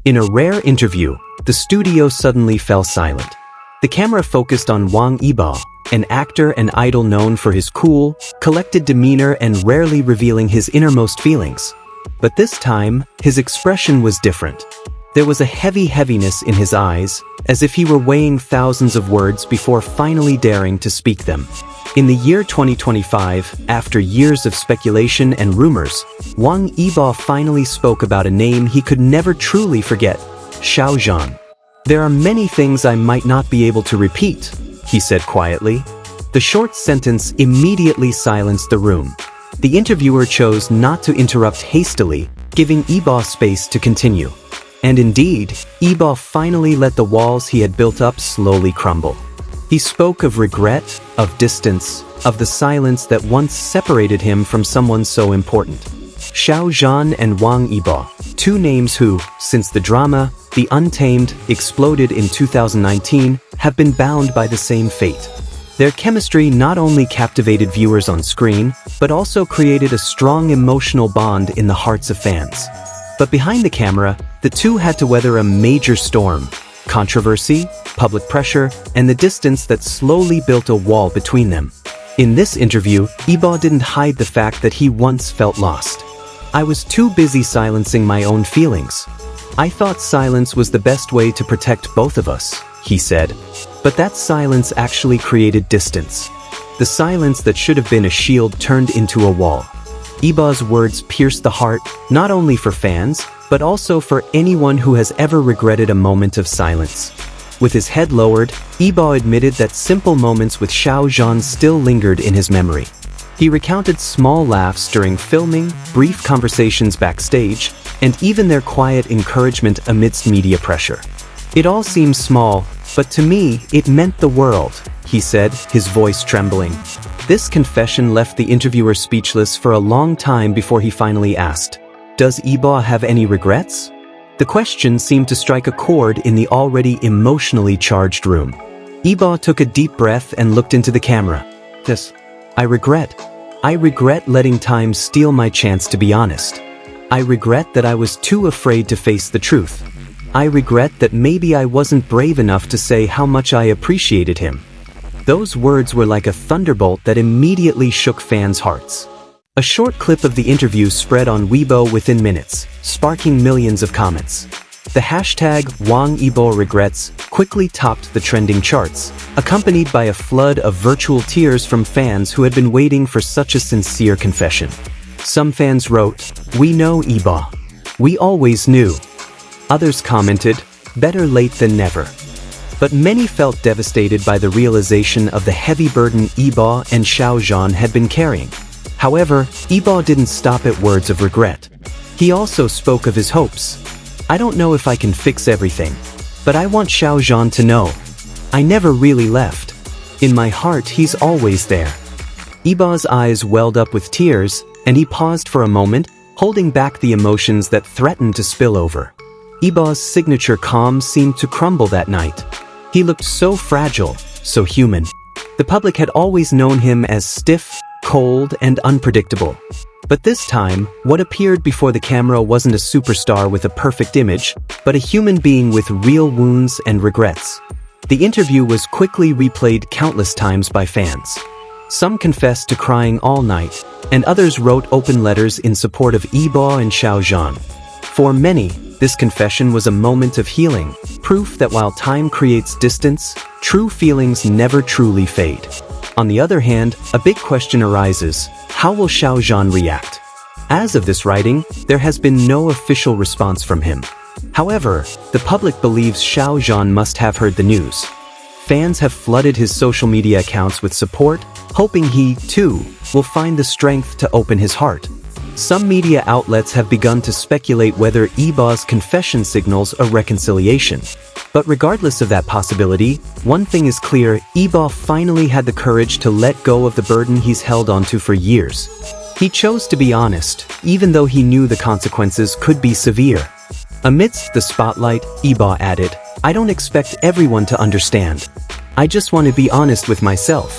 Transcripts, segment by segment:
In a rare interview, the studio suddenly fell silent. The camera focused on Wang Yibo, an actor and idol known for his cool, collected demeanor and rarely revealing his innermost feelings. But this time, his expression was different. There was a heaviness in his eyes, as if he were weighing thousands of words before finally daring to speak them. In the year 2025, after years of speculation and rumors, Wang Yibo finally spoke about a name he could never truly forget: Xiao Zhan. "There are many things I might not be able to repeat," he said quietly. The short sentence immediately silenced the room. The interviewer chose not to interrupt hastily, giving Yibo space to continue. And indeed, Yibo finally let the walls he had built up slowly crumble. He spoke of regret, of distance, of the silence that once separated him from someone so important. Xiao Zhan and Wang Yibo, two names who, since the drama, The Untamed, exploded in 2019, have been bound by the same fate. Their chemistry not only captivated viewers on screen, but also created a strong emotional bond in the hearts of fans. But behind the camera, the two had to weather a major storm: controversy, public pressure, and the distance that slowly built a wall between them. In this interview, Yibo didn't hide the fact that he once felt lost. "I was too busy silencing my own feelings. I thought silence was the best way to protect both of us," he said. But that silence actually created distance. The silence that should have been a shield turned into a wall. Yibo's words pierced the heart, not only for fans, but also for anyone who has ever regretted a moment of silence. With his head lowered, Yibo admitted that simple moments with Xiao Zhan still lingered in his memory. He recounted small laughs during filming, brief conversations backstage, and even their quiet encouragement amidst media pressure. "It all seems small, but to me, it meant the world," he said, his voice trembling. This confession left the interviewer speechless for a long time before he finally asked, "Does Yibo have any regrets?" The question seemed to strike a chord in the already emotionally charged room. Yibo took a deep breath and looked into the camera. "Yes, I regret letting time steal my chance to be honest. I regret that I was too afraid to face the truth. I regret that maybe I wasn't brave enough to say how much I appreciated him." Those words were like a thunderbolt that immediately shook fans' hearts. A short clip of the interview spread on Weibo within minutes, sparking millions of comments. The hashtag Wang Yibo Regrets quickly topped the trending charts, accompanied by a flood of virtual tears from fans who had been waiting for such a sincere confession. Some fans wrote, "We know Yibo. We always knew." Others commented, "Better late than never." But many felt devastated by the realization of the heavy burden Yibo and Xiao Zhan had been carrying. However, Yibo didn't stop at words of regret. He also spoke of his hopes. "I don't know if I can fix everything, but I want Xiao Zhan to know. I never really left. In my heart, he's always there." Yibo's eyes welled up with tears, and he paused for a moment, holding back the emotions that threatened to spill over. Yibo's signature calm seemed to crumble that night. He looked so fragile, so human. The public had always known him as stiff, cold, and unpredictable. But this time, what appeared before the camera wasn't a superstar with a perfect image, but a human being with real wounds and regrets. The interview was quickly replayed countless times by fans. Some confessed to crying all night, and others wrote open letters in support of Yibo and Xiao Zhan. For many, this confession was a moment of healing, proof that while time creates distance, true feelings never truly fade. On the other hand, a big question arises: how will Xiao Zhan react? As of this writing, there has been no official response from him. However, the public believes Xiao Zhan must have heard the news. Fans have flooded his social media accounts with support, hoping he, too, will find the strength to open his heart. Some media outlets have begun to speculate whether Yibo's confession signals a reconciliation. But regardless of that possibility, one thing is clear: Yibo finally had the courage to let go of the burden he's held onto for years. He chose to be honest, even though he knew the consequences could be severe. Amidst the spotlight, Yibo added, "I don't expect everyone to understand. I just want to be honest with myself."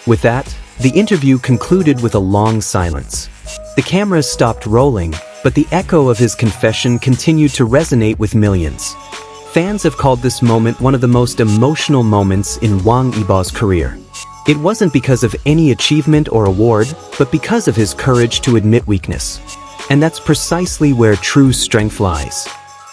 With that, the interview concluded with a long silence. The cameras stopped rolling, but the echo of his confession continued to resonate with millions. Fans have called this moment one of the most emotional moments in Wang Yibo's career. It wasn't because of any achievement or award, but because of his courage to admit weakness. And that's precisely where true strength lies.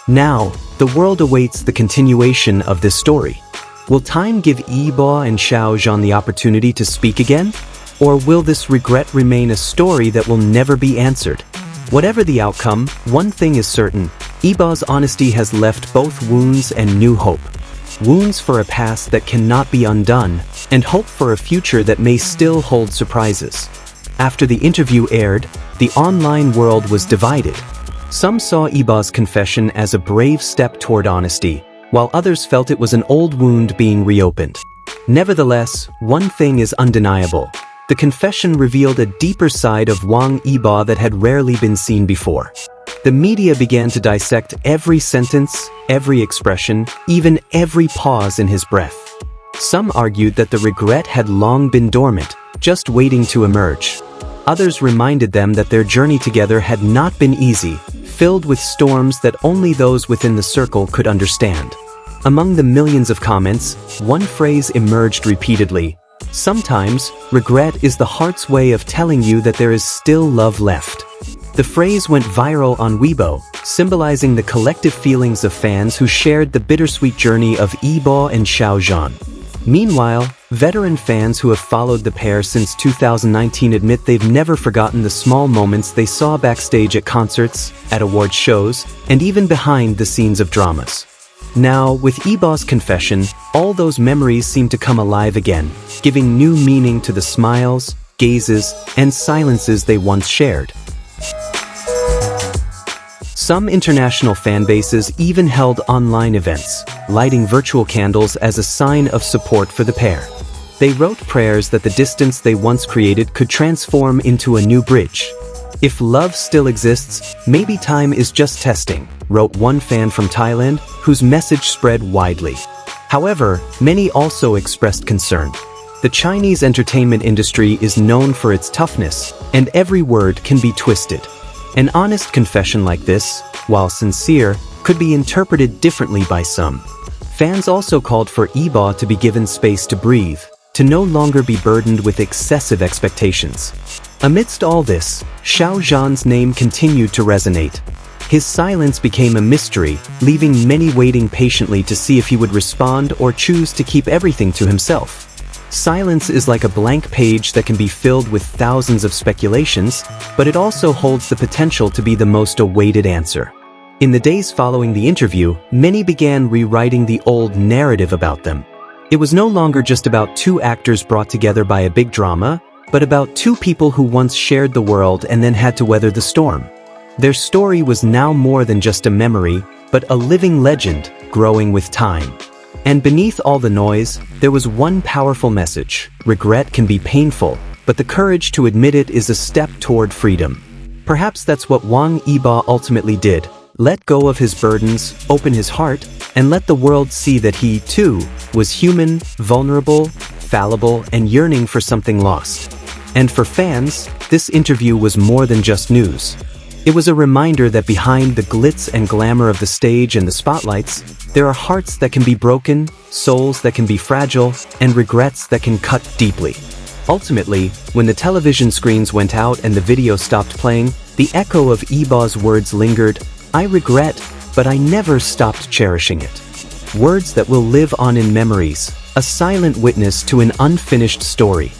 Now, the world awaits the continuation of this story. Will time give Yibo and Xiao Zhan the opportunity to speak again? Or will this regret remain a story that will never be answered? Whatever the outcome, one thing is certain: Yibo's honesty has left both wounds and new hope. Wounds for a past that cannot be undone, and hope for a future that may still hold surprises. After the interview aired, the online world was divided. Some saw Yibo's confession as a brave step toward honesty, while others felt it was an old wound being reopened. Nevertheless, one thing is undeniable. The confession revealed a deeper side of Wang Yibo that had rarely been seen before. The media began to dissect every sentence, every expression, even every pause in his breath. Some argued that the regret had long been dormant, just waiting to emerge. Others reminded them that their journey together had not been easy, filled with storms that only those within the circle could understand. Among the millions of comments, one phrase emerged repeatedly: "Sometimes, regret is the heart's way of telling you that there is still love left." The phrase went viral on Weibo, symbolizing the collective feelings of fans who shared the bittersweet journey of Yibo and Xiao Zhan. Meanwhile, veteran fans who have followed the pair since 2019 admit they've never forgotten the small moments they saw backstage at concerts, at award shows, and even behind the scenes of dramas. Now, with Yibo's confession, all those memories seem to come alive again, giving new meaning to the smiles, gazes, and silences they once shared. Some international fan bases even held online events, lighting virtual candles as a sign of support for the pair. They wrote prayers that the distance they once created could transform into a new bridge. "If love still exists, maybe time is just testing," wrote one fan from Thailand, whose message spread widely. However, many also expressed concern. The Chinese entertainment industry is known for its toughness, and every word can be twisted. An honest confession like this, while sincere, could be interpreted differently by some. Fans also called for Yibo to be given space to breathe, to no longer be burdened with excessive expectations. Amidst all this, Xiao Zhan's name continued to resonate. His silence became a mystery, leaving many waiting patiently to see if he would respond or choose to keep everything to himself. Silence is like a blank page that can be filled with thousands of speculations, but it also holds the potential to be the most awaited answer. In the days following the interview, many began rewriting the old narrative about them. It was no longer just about two actors brought together by a big drama, but about two people who once shared the world and then had to weather the storm. Their story was now more than just a memory, but a living legend, growing with time. And beneath all the noise, there was one powerful message: regret can be painful, but the courage to admit it is a step toward freedom. Perhaps that's what Wang Yibo ultimately did: let go of his burdens, open his heart, and let the world see that he, too, was human, vulnerable, fallible, and yearning for something lost. And for fans, this interview was more than just news. It was a reminder that behind the glitz and glamour of the stage and the spotlights, there are hearts that can be broken, souls that can be fragile, and regrets that can cut deeply. Ultimately, when the television screens went out and the video stopped playing, the echo of Yibo's words lingered: "I regret, but I never stopped cherishing it." Words that will live on in memories, a silent witness to an unfinished story.